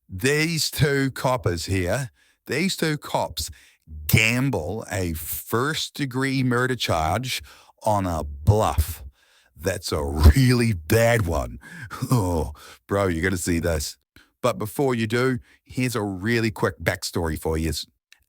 These two coppers here, these two cops gamble a first-degree murder charge on a bluff. That's a really bad one. Oh, bro, you're going to see this. But before you do, here's a really quick backstory for you.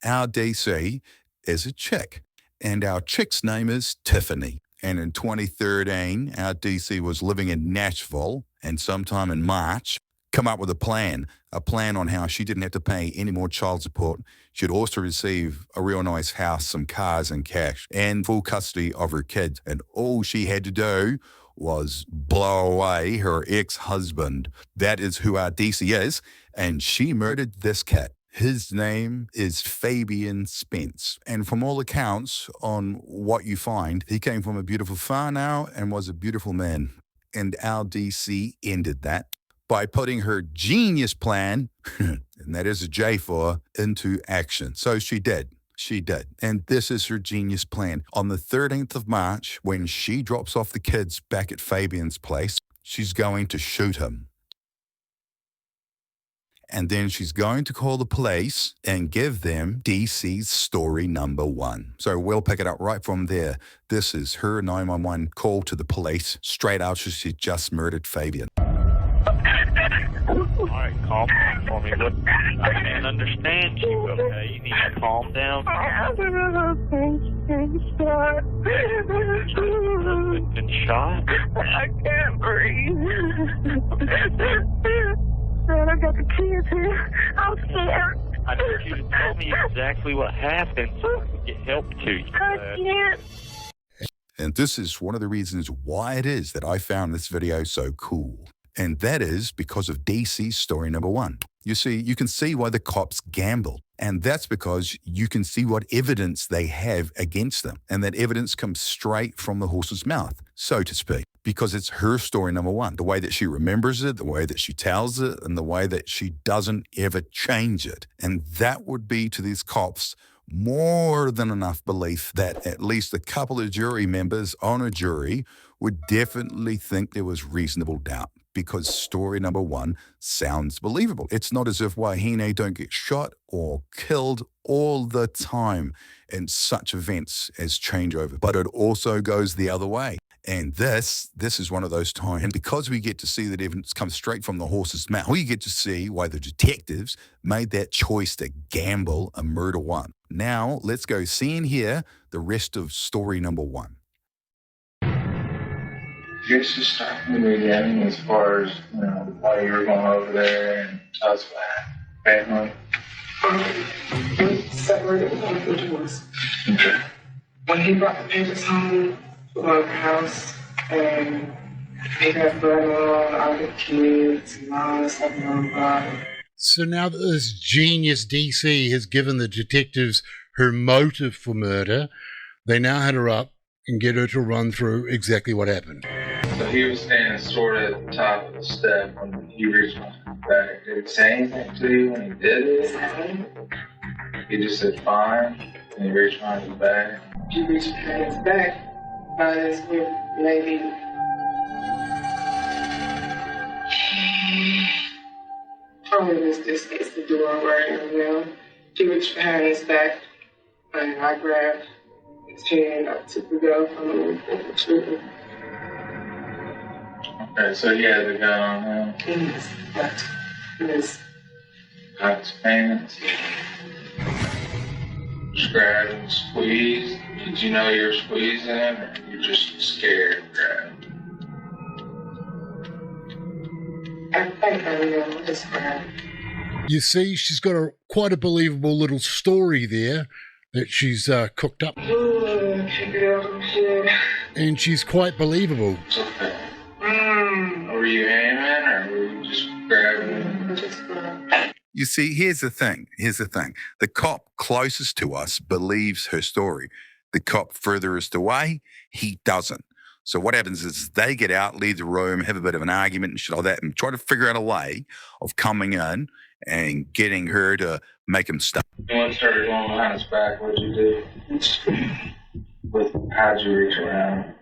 Our DC is a chick, and our chick's name is Tiffany. And in 2013, our DC was living in Nashville, and sometime in March, come up with a plan on how she didn't have to pay any more child support. She'd also receive a real nice house, some cars and cash, and full custody of her kids. And all she had to do was blow away her ex-husband. That is who our DC is, and she murdered this cat. His name is Fabian Spence. And from all accounts on what you find, he came from a beautiful farm now and was a beautiful man. And our DC ended that by putting her genius plan, and that is a J for, into action. So she did. She did. And this is her genius plan. On the 13th of March, when she drops off the kids back at Fabian's place, she's going to shoot him. And then she's going to call the police and give them DC's story number 1. So we'll pick it up right from there. This is her 911 call to the police straight after she just murdered Fabian. All right, calm down for me. Look, I can't understand you, okay? You need to calm down. You've been shot? I can't breathe. Man, I got the kids here. I'm scared. I need you to tell me exactly what happened so I can get help to you. I can't. And this is one of the reasons why it is that I found this video so cool. And that is because of DC's story number 1. You see, you can see why the cops gamble. And that's because you can see what evidence they have against them. And that evidence comes straight from the horse's mouth, so to speak, because it's her story number 1. The way that she remembers it, the way that she tells it, and the way that she doesn't ever change it. And that would be to these cops more than enough belief that at least a couple of jury members on a jury would definitely think there was reasonable doubt, because story number 1 sounds believable. It's not as if Wahine don't get shot or killed all the time in such events as changeover, but it also goes the other way. And this is one of those times. And because we get to see that evidence comes straight from the horse's mouth, we get to see why the detectives made that choice to gamble a murder 1. Now, let's go see and hear the rest of story number 1. Just to start from the beginning as far as, why you were going over there and tell us what happened. We separated from the divorce. Okay. When he brought the papers home to our house and they got blood on all the kids and all this stuff on God. So now that this genius DC has given the detectives her motive for murder, they now had her up and get her to run through exactly what happened. So he was standing sort of at the top of the step when he reached my back. Did he say anything to you when he did it? He just said fine, and he reached behind his back. He reached behind his back by this weird lady. Probably was just against the door right in the middle. He reached behind his back and I grabbed his hand. I took the gun from him and shoot him. Okay, so he had the gun on him. Yes. Got his pants. Just grabbed and squeezed. Did you know you were squeezing him, or you were just scared to grab? I think I know this grab. You see, she's got quite a believable little story there that she's cooked up. And she's quite believable. It's okay. Were you aiming, or were you just grabbing? You see, here's the thing. The cop closest to us believes her story. The cop furthest away, he doesn't. So what happens is they get out, leave the room, have a bit of an argument and shit like that, and try to figure out a way of coming in and getting her to make him stop. Once started going behind his back, what'd you do? How'd you reach around?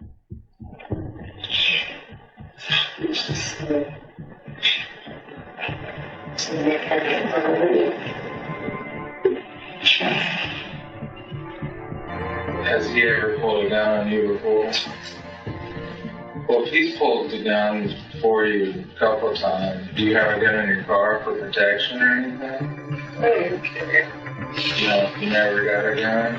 And they can't get rid Has he ever pulled a gun on you before? Well, if he's pulled the gun for you a couple of times, do you have a gun in your car for protection or anything? Okay. You never got a gun?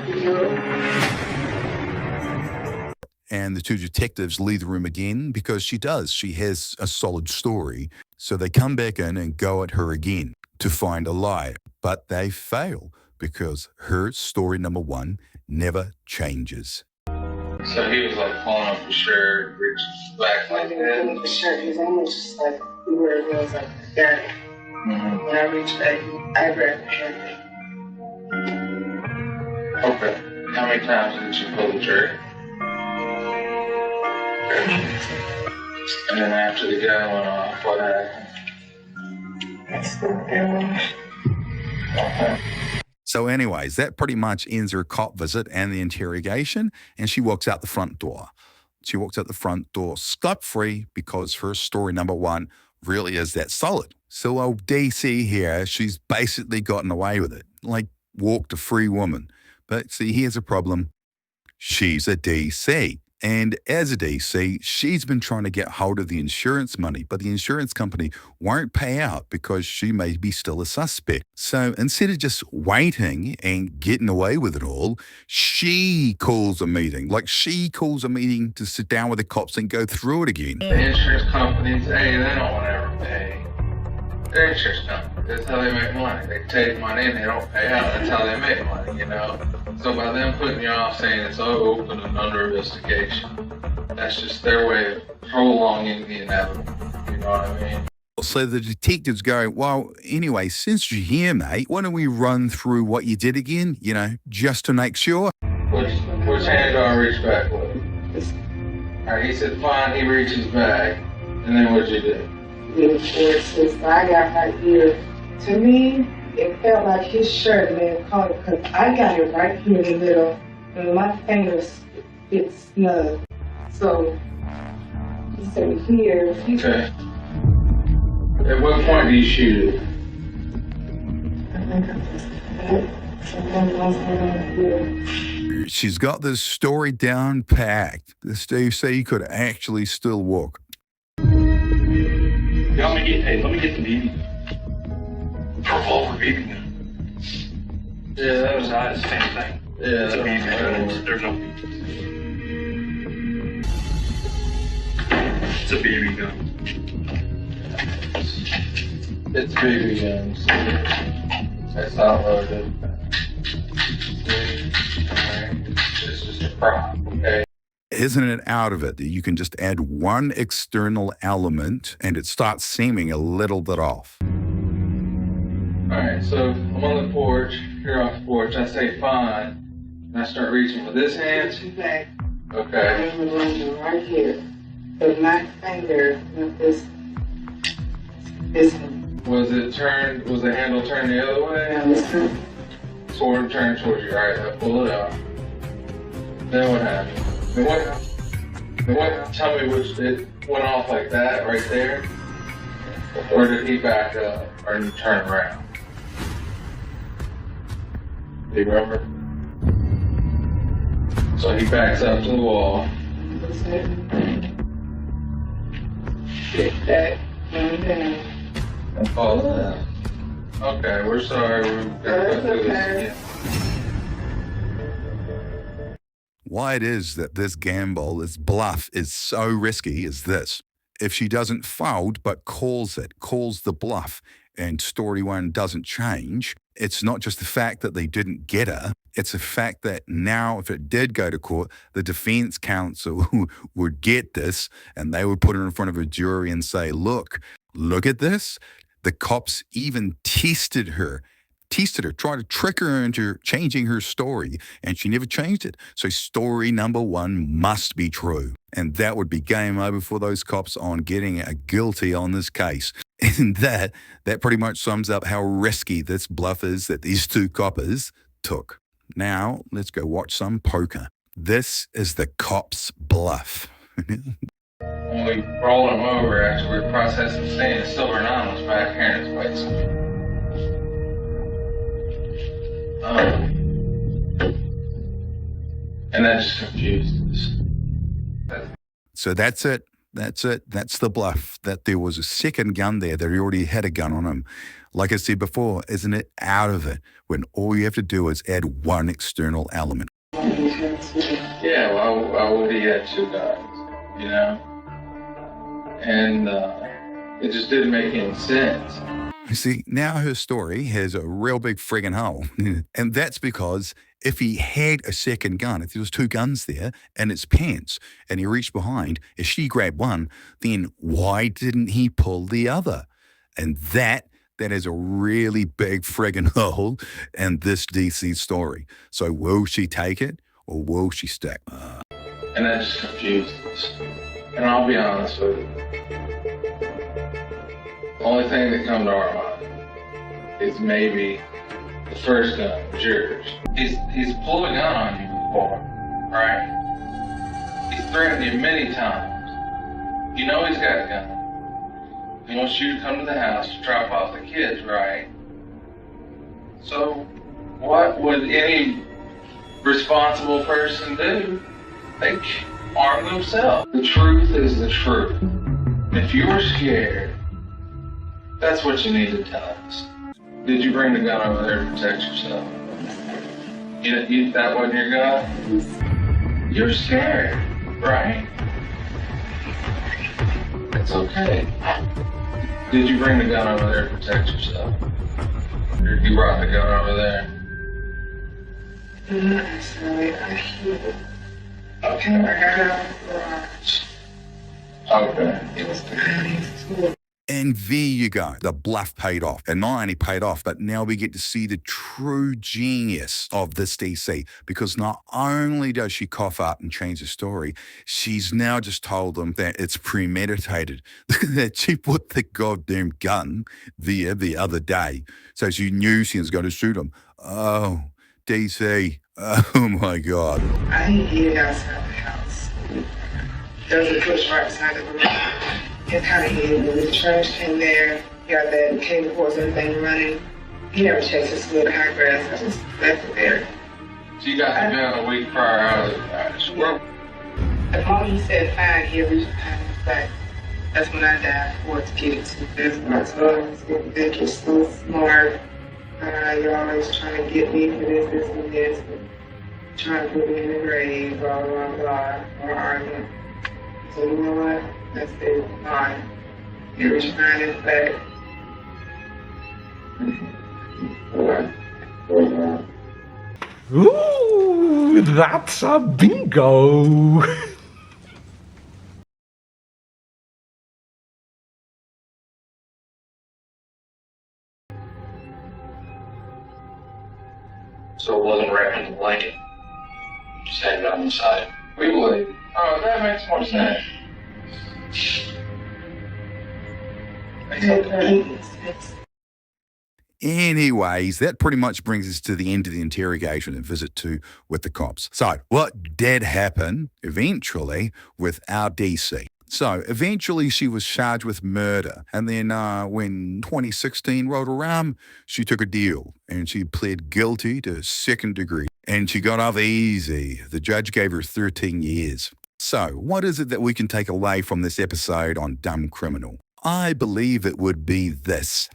And the two detectives leave the room again because she does. She has a solid story. So they come back in and go at her again to find a lie. But they fail because her story number one never changes. So he was like pulling up his shirt, reaching back like that? The shirt, he's almost just like where it was, like, got it. Mm-hmm. When I reached back, I grabbed the shirt. Okay. How many times did you pull the trigger? And then after the gun went off, what happened? That's the gun. Okay. So anyways, that pretty much ends her cop visit and the interrogation, and she walks out the front door. She walks out the front door scot-free because her story number one really is that solid. So old DC here, she's basically gotten away with it, like walked a free woman. But see, here's a problem. She's a DC. And as a DC, she's been trying to get hold of the insurance money, but the insurance company won't pay out because she may be still a suspect. So instead of just waiting and getting away with it all, she calls a meeting. Like she calls a meeting to sit down with the cops and go through it again. The insurance companies, hey, they don't ever pay. They're insurance companies. That's how they make money. They take money and they don't pay out. That's how they make money, you know? So by them putting you off saying it's open and under investigation, that's just their way of prolonging the inevitable. You know what I mean? So the detectives go, well, anyway, since you're here, mate, why don't we run through what you did again, you know, just to make sure? Which hand do I reach back with? All right, he said, fine, he reaches back. And then what'd you do? I got right here. To me, it felt like his shirt may have caught it because I got it right here in the middle, and my fingers fit snug. So he said here. Okay. At what point do you shoot it? She's got this story down packed. This DC could actually still walk. Let me get the BB. Revolver BB gun. Yeah, that was It's the same thing. Yeah, It's a BB gun. There's no. It's a BB gun. It's BB guns. That's not loaded. It's just a prop, okay? Isn't it out of it that you can just add one external element and it starts seeming a little bit off? Alright, so I'm on the porch, you're off the porch, I say fine, and I start reaching with this hand. Back. Okay. I'm right here. But my finger with this one. Was the handle turned the other way? Now this one. Sort of turned towards you, right? I pull it out. Then what happened? Tell me which it went off like that, right there? Or did he back up or turn around? Do you remember? So he backs up to the wall. Get that one down. And falls down. Okay, we're sorry. We're gonna go through this again. Why it is that this gamble, this bluff is so risky is this. If she doesn't fold but calls the bluff, and story one doesn't change, it's not just the fact that they didn't get her, it's the fact that now if it did go to court, the defense counsel would get this and they would put her in front of a jury and say, look at this. The cops even tested her, tried to trick her into changing her story, and she never changed it. So story number one must be true. And that would be game over for those cops on getting a guilty on this case. And that pretty much sums up how risky this bluff is that these two coppers took. Now, let's go watch some poker. This is the cop's bluff. I'm we rolled him over after we processed the scene. The silver nine was back here in his waistcoat. And that just confused us. So that's it. That's it. That's the bluff. That there was a second gun there, that he already had a gun on him. Like I said before, isn't it out of it when all you have to do is add one external element? Yeah, well, why would he have two guns, you know? And it just didn't make any sense. You see, now her story has a real big friggin' hole. And that's because if he had a second gun, if there was two guns there in its pants and he reached behind, if she grabbed one, then why didn't he pull the other? And that is a really big friggin' hole in this DC story. So will she take it or will she stick? And that just confused us. And I'll be honest with you. The only thing that comes to our mind is maybe the first gun was yours. He's pulled a gun on you before, right? He's threatened you many times. You know he's got a gun. He wants you to come to the house to drop off the kids, right? So what would any responsible person do? They arm themselves. The truth is the truth. If you were scared, that's what you need to tell us. Did you bring the gun over there to protect yourself? That wasn't your gun? You're scared, right? It's okay. Did you bring the gun over there to protect yourself? Or you brought the gun over there? Not necessarily. I hid it. Okay, I got it out of the garage. Okay. It was behind his tool. And there you go. The bluff paid off. And not only paid off, but now we get to see the true genius of this DC. Because not only does she cough up and change the story, she's now just told them that it's premeditated. That she put the goddamn gun there the other day. So she knew she was going to shoot him. Oh, DC. Oh my God. I hid it outside the house. There was a push right beside the garage. It's kind of hid. When the trash came there, you got that cable cords and everything running. He never chased us through the high grass. I just left it there. So you got the gun a week prior out of the garage. Well, the moment he said fine, he reached behind his back. That's when I died for to get it to this. I told him, I think you're so smart. You're always trying to get me for this, and this. And trying to put me in the grave, blah, blah, blah, or arguing. So you know what? That's it. Fine. He reached behind his back. Ooh, that's a bingo. So it wasn't wrapped in a blanket. Just had it on the side. We would. Oh, that makes more sense. Anyways, that pretty much brings us to the end of the interrogation and visit two with the cops. So what did happen eventually with our DC? So eventually she was charged with murder. And then when 2016 rolled around, she took a deal and she pled guilty to second degree. And she got off easy. The judge gave her 13 years. So what is it that we can take away from this episode on Dumb Criminal? I believe it would be this.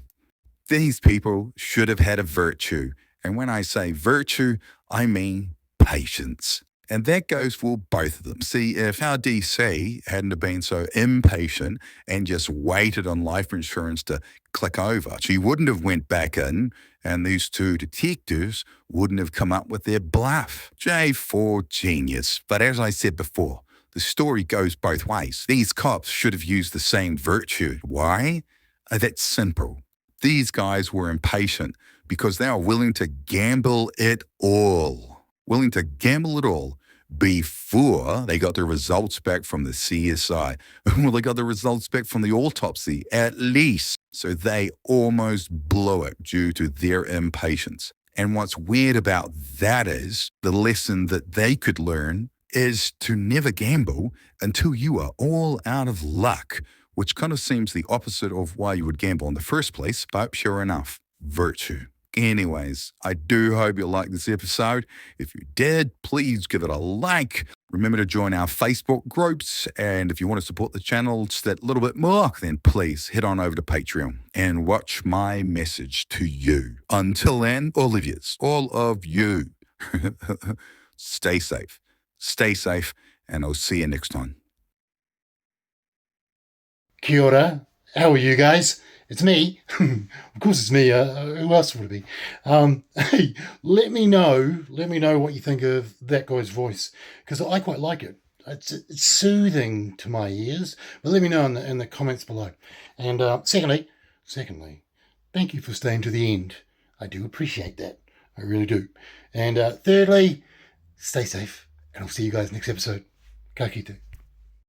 These people should have had a virtue. And when I say virtue, I mean patience. And that goes for both of them. See, if our DC hadn't have been so impatient and just waited on life insurance to click over, she wouldn't have went back in and these two detectives wouldn't have come up with their bluff. J4 genius. But as I said before, the story goes both ways. These cops should have used the same virtue. Why? That's simple. These guys were impatient because they are willing to gamble it all. Willing to gamble it all before they got the results back from the CSI. Well, they got the results back from the autopsy, at least. So they almost blew it due to their impatience. And what's weird about that is the lesson that they could learn is to never gamble until you are all out of luck, which kind of seems the opposite of why you would gamble in the first place, but sure enough, virtue. Anyways, I do hope you liked this episode. If you did, please give it a like. Remember to join our Facebook groups. And if you want to support the channel just that little bit more, then please head on over to Patreon and watch my message to you. Until then, all of you, stay safe, and I'll see you next time. Kia ora. How are you guys? It's me. Of course it's me. Who else would it be? Hey, let me know what you think of that guy's voice, because I quite like it. It's soothing to my ears. But let me know in the comments below. And secondly, thank you for staying to the end. I do appreciate that. I really do. And thirdly, stay safe, and I'll see you guys next episode. Ka kite.